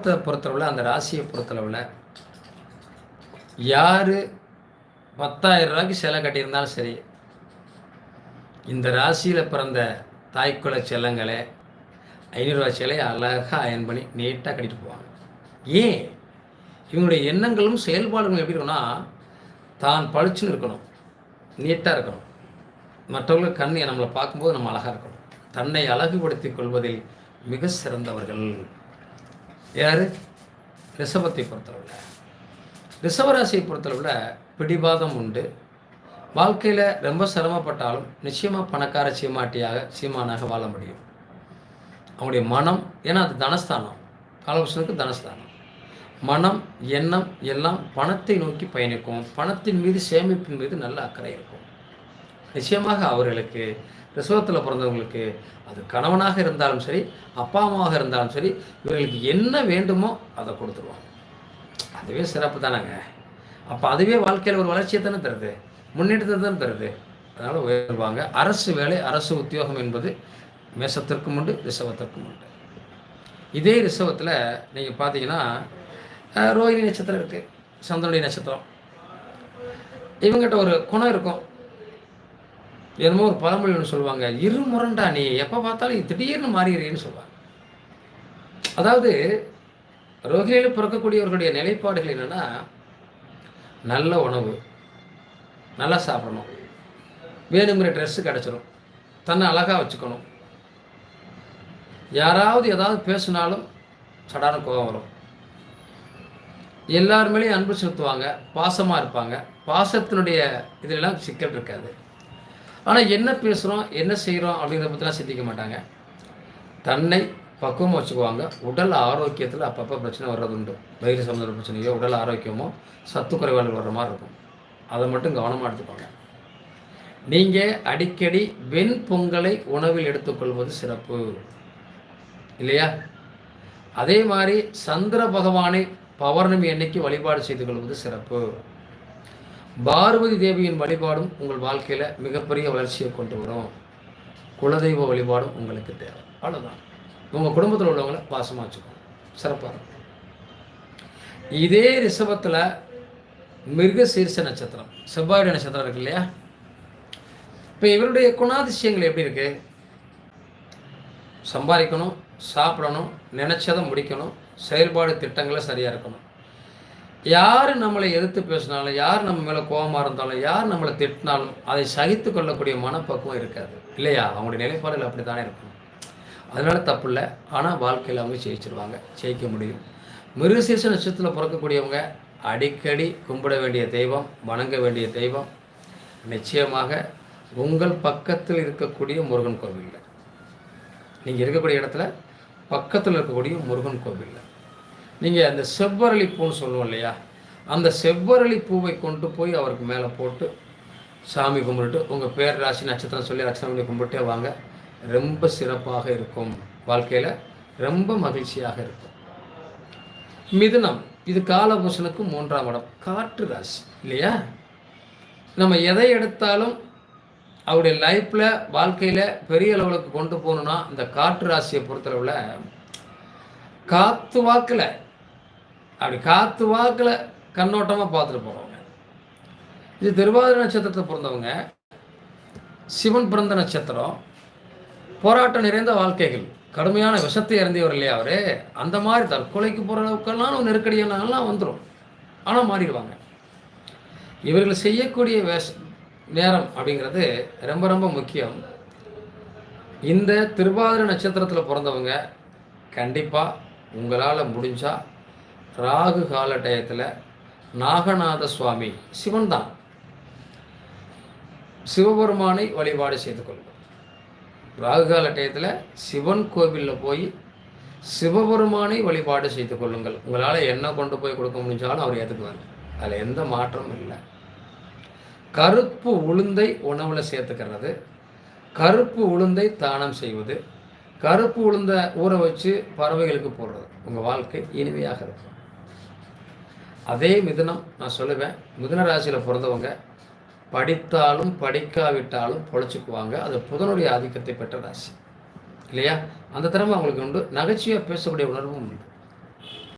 பொறுத்தளவில் அந்த ராசியை பொறுத்தளவில் யார் 10,000 ரூபாய்க்கு சிலை கட்டியிருந்தாலும் சரி, இந்த ராசியில் பிறந்த தாய்க்குல செல்லங்களே 500 ரூபா சிலையை அழகாக அயன் பண்ணி நீட்டாக கட்டிட்டு போவாங்க. ஏன்? இவங்களுடைய எண்ணங்களும் செயல்பாடுகளும் எப்படி இருக்குன்னா, தான் பளிச்சுன்னு இருக்கணும், நீட்டாக இருக்கணும், மற்றவங்களுக்கு கண் நம்மளை பார்க்கும்போது நம்ம அழகாக இருக்கணும், தன்னை அழகுபடுத்தி கொள்வதில் மிக சிறந்தவர்கள் யார்? ரிஷபத்தை பொறுத்தளவில். ரிஷபராசியை பொறுத்தளவில் பிடிவாதம் உண்டு. வாழ்க்கையில் ரொம்ப சிரமப்பட்டாலும் நிச்சயமாக பணக்கார சீமானாக வாழ முடியும். அவங்களுடைய மனம், ஏன்னா அது தனஸ்தானம், காலபுருஷனுக்கு தனஸ்தானம். மனம், எண்ணம் எல்லாம் பணத்தை நோக்கி பயணிக்கும். பணத்தின் மீது, சேமிப்பின் மீது நல்ல அக்கறை இருக்கும். நிச்சயமாக அவர்களுக்கு, ரிஷபத்தில் பிறந்தவங்களுக்கு, அது கணவனாக இருந்தாலும் சரி, அப்பா அம்மாவாக இருந்தாலும் சரி, இவர்களுக்கு என்ன வேண்டுமோ அதை கொடுத்துருவாங்க. அதுவே சிறப்பு தானேங்க. அப்போ அதுவே வாழ்க்கையில் ஒரு வளர்ச்சியை தானே தருது, முன்னேற்றத்தை தானே தருது. அதனால் உயர்வாங்க. அரசு வேலை, அரசு உத்தியோகம் என்பது மேசத்திற்கும் உண்டு, ரிஷபத்திற்கும் உண்டு. இதே ரிஷபத்தில் நீங்கள் பார்த்தீங்கன்னா ரோஹிணி நட்சத்திரம் இருக்குது, சந்திரனுடைய நட்சத்திரம். இவங்ககிட்ட ஒரு குணம் இருக்கும். என்னமோ ஒரு பழமொழி ஒன்று சொல்லுவாங்க, இருமுரண்டா நீ எப்போ பார்த்தாலும் திடீர்னு மாறிடுறேன்னு சொல்லுவாங்க. அதாவது ரோஹிணியில் பிறக்கக்கூடியவர்களுடைய நிலைப்பாடுகள் என்னென்னா, நல்ல உணவு, நல்லா சாப்பிடணும், வேணுங்கிற ட்ரெஸ்ஸு கிடச்சிடும், தன்னை அழகாக வச்சுக்கணும், யாராவது ஏதாவது பேசினாலும் சடான கோபம் வரும், எல்லாருமேலேயும் அன்பு செலுத்துவாங்க, பாசமாக இருப்பாங்க. பாசத்தினுடைய இதிலெல்லாம் சிக்கல் இருக்காது. ஆனால் என்ன பேசுகிறோம், என்ன செய்கிறோம் அப்படிங்கிறத பற்றிலாம் சிந்திக்க மாட்டாங்க. தன்னை பக்குவமாக வச்சுக்குவாங்க. உடல் ஆரோக்கியத்தில் அப்பப்போ பிரச்சனை வர்றது உண்டு. வயிறு சம்பந்த பிரச்சனையோ, உடல் ஆரோக்கியமோ, சத்து குறைபாடுகள் வர்ற மாதிரி இருக்கும். அதை மட்டும் கவனமாக எடுத்துக்கோங்க. நீங்கள் அடிக்கடி வெண்பொங்கலை உணவில் எடுத்துக்கொள்வது சிறப்பு இல்லையா? அதே மாதிரி சந்திர பகவானை பௌர்ணமி அன்னைக்கு வழிபாடு செய்து கொள்வது சிறப்பு. பார்வதி தேவியின் வழிபாடும் உங்கள் வாழ்க்கையில் மிகப்பெரிய வளர்ச்சியை கொண்டு வரும். குலதெய்வ வழிபாடும் உங்களுக்கு தேவை. அவ்வளோதான். உங்கள் குடும்பத்தில் உள்ளவங்களை பாசமாக வச்சுக்கணும், சிறப்பாக இருக்கும். இதே ரிஷபத்தில் மிருகசீர்ஷ நட்சத்திரம், செவ்வாயுடைய நட்சத்திரம் இருக்கு இல்லையா? இப்போ இவருடைய குணாதிசயங்கள் எப்படி இருக்கு? சம்பாதிக்கணும், சாப்பிடணும், நினைச்சதை முடிக்கணும், செயல்பாடு திட்டங்களை சரியாக இருக்கணும். யார் நம்மளை எதிர்த்து பேசினாலும், யார் நம்ம மேலே கோபமாக இருந்தாலும், யார் நம்மளை திட்டினாலும் அதை சகித்து கொள்ளக்கூடிய மனப்பக்குவம் இருக்காது இல்லையா? அவங்களுடைய நிலைப்பாடுகள் அப்படி தானே இருக்கும். அதனால தப்பு இல்லை. ஆனால் வாழ்க்கையில் அவங்க ஜெயிச்சிருவாங்க, ஜெயிக்க முடியும். மிருகசீர்ஷ நட்சத்திரத்தில் பிறக்கக்கூடியவங்க அடிக்கடி கும்பிட வேண்டிய தெய்வம், வணங்க வேண்டிய தெய்வம் நிச்சயமாக உங்கள் பக்கத்தில் இருக்கக்கூடிய முருகன் கோவிலில், நீங்கள் இருக்கக்கூடிய இடத்துல பக்கத்தில் இருக்கக்கூடிய முருகன் கோவிலில் நீங்கள் அந்த செவ்வரளி பூன்னு சொல்லுவோம் இல்லையா, அந்த செவ்வரளி பூவை கொண்டு போய் அவருக்கு மேலே போட்டு சாமி கும்பிட்டு உங்கள் பேர், ராசி, நட்சத்திரம் சொல்லி ரட்சணை கும்பிட்டே வாங்க. ரொம்ப சிறப்பாக இருக்கும். வாழ்க்கையில் ரொம்ப மகிழ்ச்சியாக இருக்கும். மிதுனம், இது காலபுருஷனுக்கு 3ஆம் இடம், காற்று ராசி இல்லையா? நம்ம எதை எடுத்தாலும் அவருடைய லைஃப்பில், வாழ்க்கையில் பெரிய லெவலுக்கு கொண்டு போகணுன்னா இந்த காற்று ராசியை பொறுத்தளவில் காற்று வாக்கில், அப்படி காற்று வாக்கில் கண்ணோட்டமாக பார்த்துட்டு போகிறவங்க. இது திருவாதிரை நட்சத்திரத்தை பிறந்தவங்க, சிவன் பிறந்த நட்சத்திரம், போராட்டம் நிறைந்த வாழ்க்கைகள், கடுமையான விஷத்தை இறந்தியவர் இல்லையா அவர்? அந்த மாதிரி தற்கொலைக்கு போகிற அளவுக்கெல்லாம் நெருக்கடியெல்லாம் வந்துடும். ஆனால் மாறிடுவாங்க. இவர்கள் செய்யக்கூடிய நேரம் அப்படிங்கிறது ரொம்ப ரொம்ப முக்கியம். இந்த திருவாதிரை நட்சத்திரத்தில் பிறந்தவங்க கண்டிப்பாக உங்களால் முடிஞ்சால் ராகு கால டயத்தில் நாகநாத சுவாமி, சிவன் தான், சிவபெருமானை வழிபாடு செய்து கொள்ளுங்கள். ராகுகால டயத்தில் சிவன் கோவிலில் போய் சிவபெருமானை வழிபாடு செய்து கொள்ளுங்கள். உங்களால் என்ன கொண்டு போய் கொடுக்க முடிஞ்சாலும் அவர் ஏற்றுக்குவார். அதில் எந்த மாற்றமும் இல்லை. கருப்பு உளுந்தை உணவில் சேர்த்துக்கிறது, கருப்பு உளுந்தை தானம் செய்வது, கருப்பு உளுந்தை ஊற வச்சு பறவைகளுக்கு போடுறது, உங்கள் வாழ்க்கை இனிமையாக இருக்கும். அதே மிதுனம், நான் சொல்லுவேன், மிதுன ராசியில் பிறந்தவங்க படித்தாலும் படிக்காவிட்டாலும் பொழைச்சிக்குவாங்க. அது புதனுடைய ஆதிக்கத்தை பெற்ற ராசி இல்லையா? அந்த திறமை அவங்களுக்கு உண்டு. நகைச்சுவையாக பேசக்கூடிய உணர்வும் உண்டு.